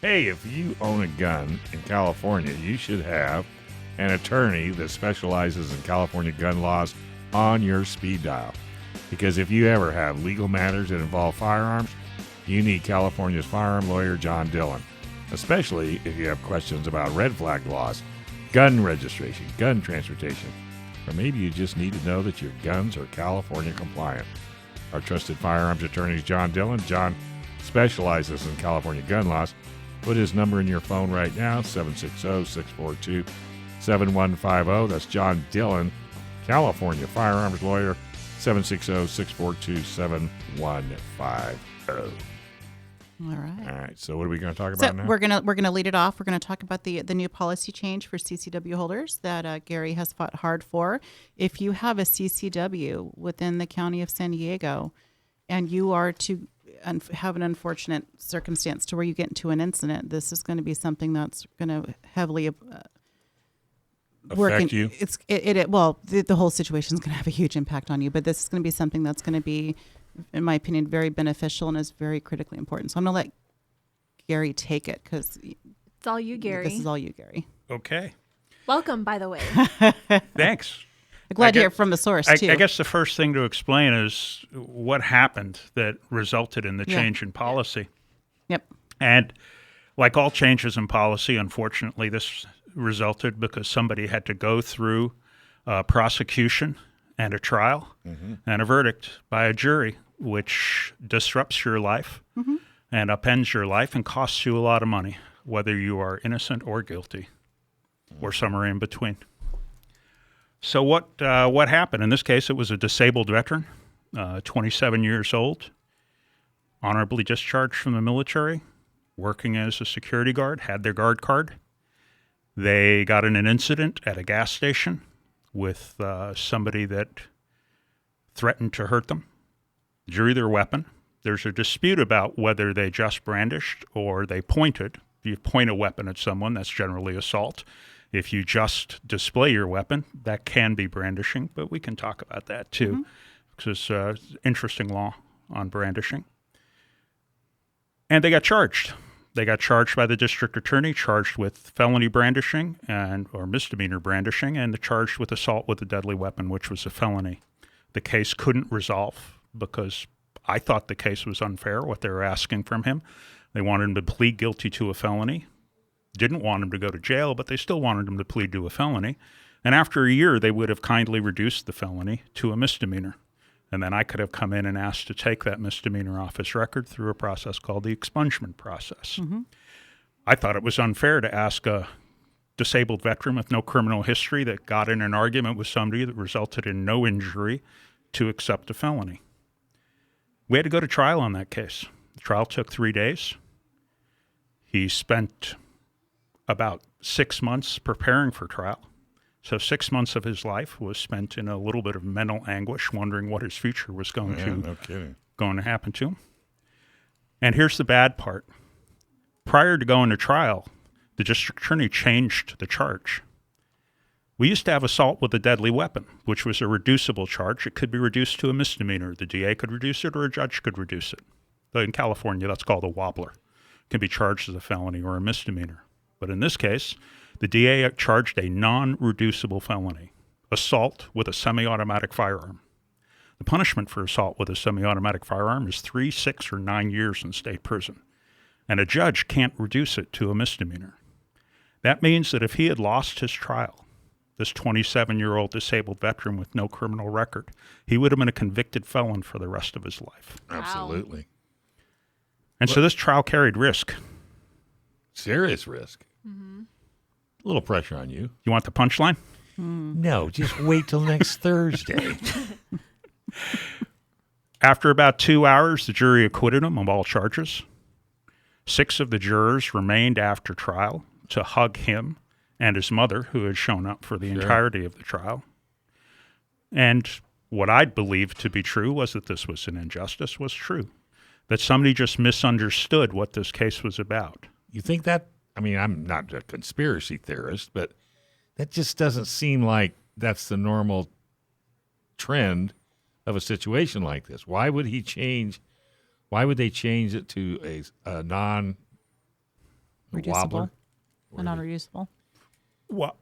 Hey, if you own a gun in California, you should have an attorney that specializes in California gun laws on your speed dial. Because if you ever have legal matters that involve firearms, you need California's firearm lawyer, John Dillon. Especially if you have questions about red flag laws, gun registration, gun transportation, or maybe you just need to know that your guns are California compliant. Our trusted firearms attorney is John Dillon. John specializes in California gun laws. Put his number in your phone right now, 760-642-7150. That's John Dillon, California firearms lawyer, 760-642-7150. All right. All right. So what are we going to talk about now? We're gonna lead it off. We're gonna talk about the new policy change for CCW holders that Gary has fought hard for. If you have a CCW within the county of San Diego, and you are to have an unfortunate circumstance to where you get into an incident, this is going to be something that's going to heavily affect you. The whole situation is going to have a huge impact on you. But this is going to be something that's going to be, in my opinion, very beneficial and is very critically important. So I'm going to let Gary take it because it's all you, Gary. This is all you, Gary. Okay. Welcome, by the way. Thanks. I'm glad to hear from the source, too. I guess the first thing to explain is what happened that resulted in the change in policy. Yep. And like all changes in policy, unfortunately, this resulted because somebody had to go through prosecution and a trial and a verdict by a jury, which disrupts your life and upends your life and costs you a lot of money, whether you are innocent or guilty or somewhere in between. So what happened? In this case, it was a disabled veteran, 27 years old, honorably discharged from the military, working as a security guard, had their guard card. They got in an incident at a gas station with somebody that threatened to hurt them, drew their weapon. There's a dispute about whether they just brandished or they pointed. If you point a weapon at someone, that's generally assault. If you just display your weapon, that can be brandishing, but we can talk about that too, because it's interesting law on brandishing. And they got charged. They got charged by the district attorney, charged with felony brandishing or misdemeanor brandishing, and charged with assault with a deadly weapon, which was a felony. The case couldn't resolve because I thought the case was unfair, what they were asking from him. They wanted him to plead guilty to a felony. Didn't want him to go to jail, but they still wanted him to plead to a felony. And after a year, they would have kindly reduced the felony to a misdemeanor. And then I could have come in and asked to take that misdemeanor off his record through a process called the expungement process. I thought it was unfair to ask a disabled veteran with no criminal history that got in an argument with somebody that resulted in no injury to accept a felony. We had to go to trial on that case. The trial took 3 days. He spent about 6 months preparing for trial. So 6 months of his life was spent in a little bit of mental anguish, wondering what his future was going to happen to him. And here's the bad part. Prior to going to trial, the district attorney changed the charge. We used to have assault with a deadly weapon, which was a reducible charge. It could be reduced to a misdemeanor. The DA could reduce it or a judge could reduce it. In California, that's called a wobbler. It can be charged as a felony or a misdemeanor. But in this case, the DA charged a non-reducible felony, assault with a semi-automatic firearm. The punishment for assault with a semi-automatic firearm is 3, 6, or 9 years in state prison. And a judge can't reduce it to a misdemeanor. That means that if he had lost his trial, this 27-year-old disabled veteran with no criminal record, he would have been a convicted felon for the rest of his life. Absolutely. And so this trial carried risk. Serious risk. A little pressure on you. You want the punchline? No, just wait till next Thursday. After about 2 hours, the jury acquitted him of all charges. 6 of the jurors remained after trial to hug him and his mother, who had shown up for the entirety of the trial. And what I believed to be true was that this was an injustice, was true. That somebody just misunderstood what this case was about. You think that? I mean, I'm not a conspiracy theorist, but that just doesn't seem like that's the normal trend of a situation like this. Why would he change? Why would they change it to a reducible and non-reducible. Well,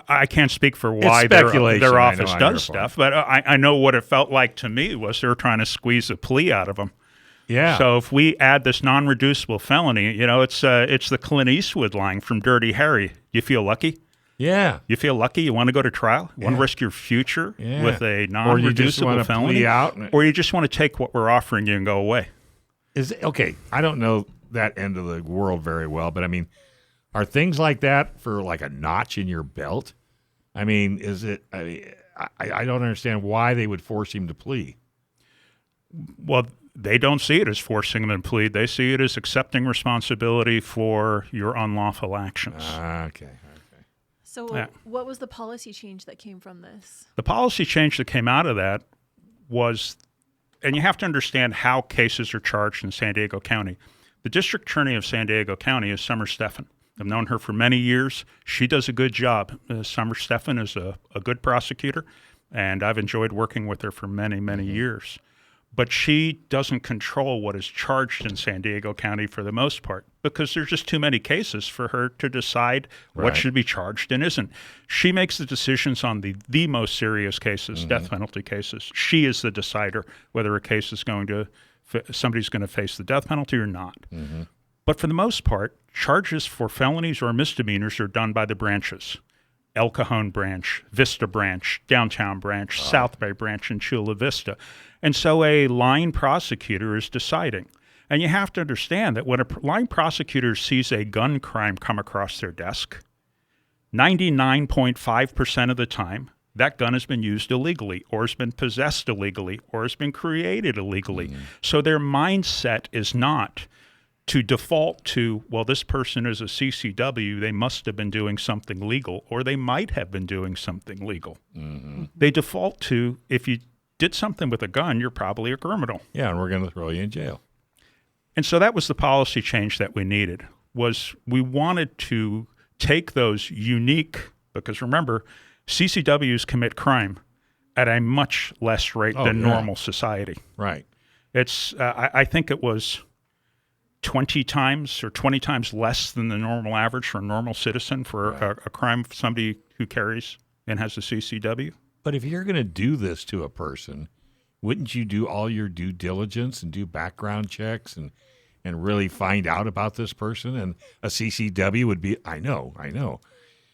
I can't speak for why speculation, their I know, office on does your stuff, but I know what it felt like to me was they were trying to squeeze a plea out of them. Yeah. So if we add this non-reducible felony, it's the Clint Eastwood line from Dirty Harry. You feel lucky? Yeah. You feel lucky? You want to go to trial? You want to risk your future with a non-reducible felony? Or you just want to take what we're offering you and go away? Okay, I don't know that end of the world very well, but I mean, are things like that for like a notch in your belt? I mean, is it? I don't understand why they would force him to plea. Well, they don't see it as forcing them to plead. They see it as accepting responsibility for your unlawful actions. Okay. So what was the policy change that came from this? The policy change that came out of that was, and you have to understand how cases are charged in San Diego County. The district attorney of San Diego County is Summer Stephan. I've known her for many years. She does a good job. Summer Stephan is a good prosecutor, and I've enjoyed working with her for many, many years. But she doesn't control what is charged in San Diego County for the most part because there's just too many cases for her to decide what should be charged and isn't. She makes the decisions on the most serious cases, death penalty cases. She is the decider whether a case is somebody's going to face the death penalty or not. But for the most part, charges for felonies or misdemeanors are done by the branches. El Cajon branch, Vista branch, Downtown branch, South Bay branch, and Chula Vista. And so a line prosecutor is deciding. And you have to understand that when a line prosecutor sees a gun crime come across their desk, 99.5% of the time, that gun has been used illegally or has been possessed illegally or has been created illegally. So their mindset is not to default to, well, this person is a CCW, they must have been doing something legal, or they might have been doing something legal. They default to, if you did something with a gun, you're probably a criminal. Yeah, and we're going to throw you in jail. And so that was the policy change that we needed, was we wanted to take those unique, because remember, CCWs commit crime at a much less rate than normal society. Right. It's, I think it was 20 times or 20 times less than the normal average for a normal citizen for a crime of somebody who carries and has a CCW. But if you're going to do this to a person, wouldn't you do all your due diligence and do background checks and really find out about this person? And a CCW would be, I know.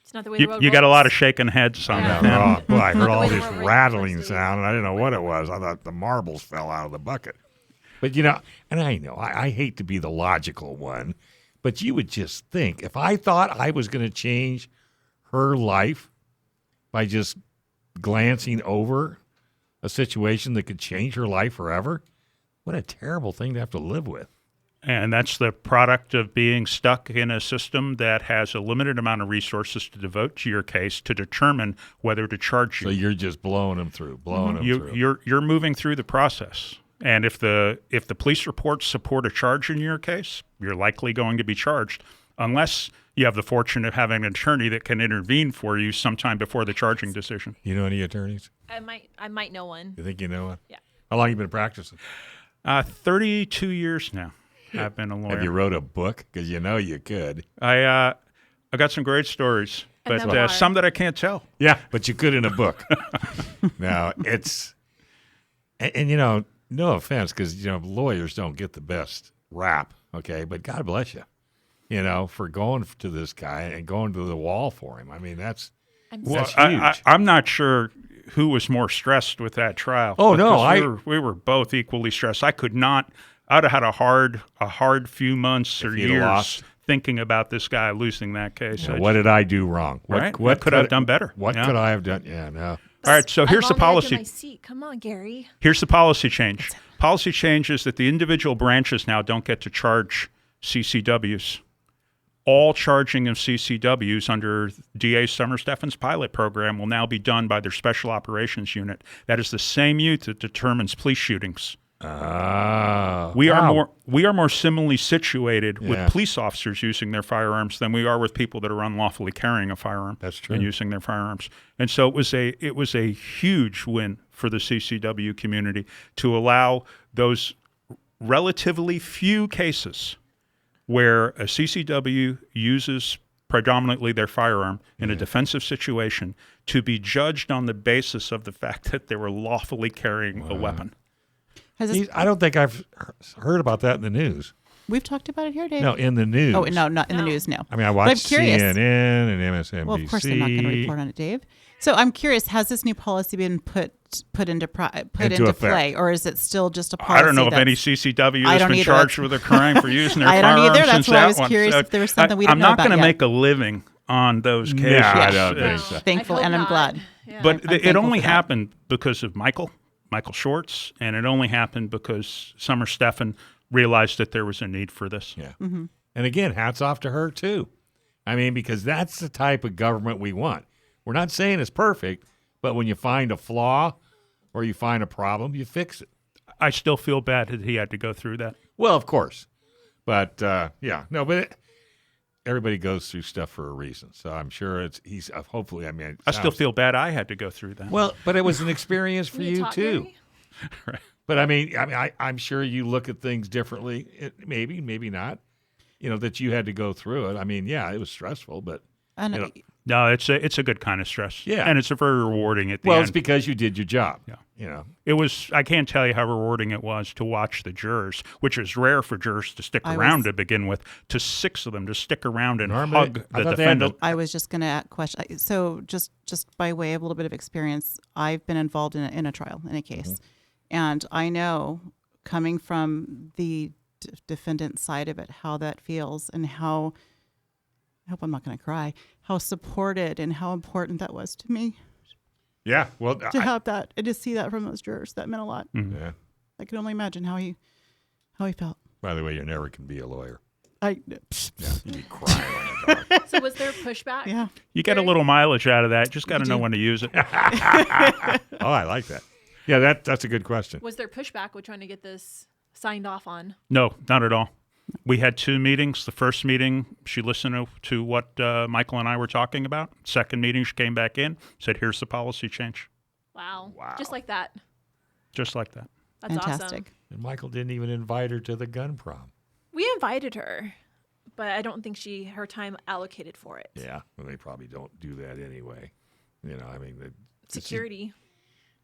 It's not the way the road you got a works. lot of shaking heads on that. Oh, boy, I heard all The way this the world rattling works, sound, and I didn't know what it was. I thought the marbles fell out of the bucket. But, and I know, I hate to be the logical one, but you would just think, if I thought I was going to change her life by just glancing over a situation that could change her life forever, what a terrible thing to have to live with. And that's the product of being stuck in a system that has a limited amount of resources to devote to your case to determine whether to charge you. So you're just blowing them through, through. You're moving through the process. And if the police reports support a charge in your case, you're likely going to be charged, unless you have the fortune of having an attorney that can intervene for you sometime before the charging decision. You know any attorneys? I might know one. You think you know one? Yeah. How long have you been practicing? 32 years now. I've been a lawyer. Have you wrote a book? Because you could. I got some great stories, but some that I can't tell. Yeah, but you could in a book. Now, it's... And no offense, because, lawyers don't get the best rap, okay? But God bless you, for going to this guy and going to the wall for him. I mean, that's huge. I'm not sure who was more stressed with that trial. Oh, no. We were both equally stressed. I could not... I'd have had a hard few months or years thinking about this guy losing that case. Yeah, what did I do wrong? What could I have done better? What could I have done? Yeah, no. All right, so here's the policy. My seat. Come on, Gary. Here's the policy change. Policy change is that the individual branches now don't get to charge CCWs. All charging of CCWs under DA Summer Stephan's pilot program will now be done by their Special Operations Unit. That is the same unit that determines police shootings. We are more similarly situated with police officers using their firearms than we are with people that are unlawfully carrying a firearm. That's true. And using their firearms. And so it was a huge win for the CCW community to allow those relatively few cases where a CCW uses predominantly their firearm in a defensive situation to be judged on the basis of the fact that they were lawfully carrying a weapon. I don't think I've heard about that in the news. We've talked about it here, Dave. No, in the news. Oh, no, not in the news, no. I mean, I watched CNN and MSNBC. Well, of course I'm not going to report on it, Dave. So I'm curious, has this new policy been put into play, or is it still just a policy? I don't know if any CCW has been charged with a crime for using their I firearms. don't either. That's why I was one. curious if there was something we didn't I'm know not about going to yet. make a living on those cases. Yeah, I don't think so. Thankful, and I'm glad. Yeah. But I'm it only for that. happened because of Michael Schwartz, and it only happened because Summer Stephan realized that there was a need for this. Yeah. Mm-hmm. And again, hats off to her, too. I mean, because that's the type of government we want. We're not saying it's perfect, but when you find a flaw or you find a problem, you fix it. I still feel bad that he had to go through that. Well, of course. But, everybody goes through stuff for a reason. So I'm sure he's hopefully, I still feel bad I had to go through that. Well, but it was an experience for you, taught too. Gary? Right. But I'm sure you look at things differently. Maybe not. That you had to go through it. I mean, yeah, it was stressful, but No, it's a good kind of stress. Yeah. And it's a very rewarding at the end. well, it's because you did your job. Yeah. It was. I can't tell you how rewarding it was to watch the jurors, which is rare for jurors to stick around to begin with. To 6 of them to stick around and hug the defendant. I was just going to ask question. So just by way of a little bit of experience, I've been involved in a trial, in a case. And I know, coming from the defendant side of it, how that feels and how, I hope I'm not going to cry, how supported and how important that was to me. Yeah. Well, To have that and to see that from those jurors, that meant a lot. yeah. I can only imagine how he felt. By the way, you never can be a lawyer. Yeah. You'd be crying on the dog. So was there pushback? Yeah. You get a little mileage out of that. Just got to know when to use it. Oh, I like that. Yeah, that's a good question. Was there pushback with trying to get this signed off on? No, not at all. We had 2 meetings. The first meeting, she listened to what Michael and I were talking about. Second meeting, she came back in, said, "Here's the policy change." Wow. Just like that. Just like that. That's Fantastic. awesome. And Michael didn't even invite her to the gun prom. We invited her, but I don't think her time allocated for it. Yeah, well, they probably don't do that anyway. Security.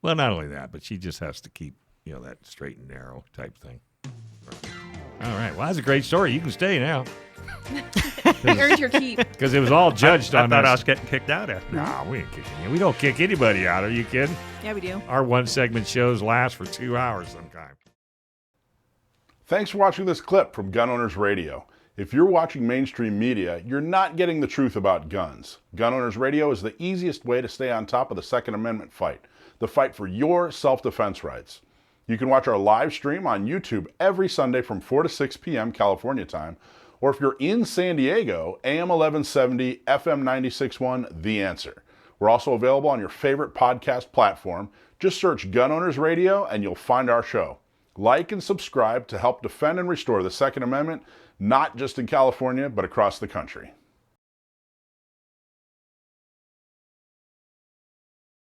Well, not only that, but she just has to keep, that straight and narrow type thing. All right. Well, that's a great story. You can stay now. You earned your keep. Because it was all judged I on thought us. I was getting kicked out after. Nah, we ain't kicking you. We don't kick anybody out. Are you kidding? Yeah, we do. Our one-segment shows last for 2 hours sometimes. Thanks for watching this clip from Gun Owners Radio. If you're watching mainstream media, you're not getting the truth about guns. Gun Owners Radio is the easiest way to stay on top of the Second Amendment fight, the fight for your self-defense rights. You can watch our live stream on YouTube every Sunday from 4 to 6 p.m. California time, or if you're in San Diego, AM 1170, FM 96.1, The Answer. We're also available on your favorite podcast platform. Just search Gun Owners Radio and you'll find our show. Like and subscribe to help defend and restore the Second Amendment, not just in California, but across the country.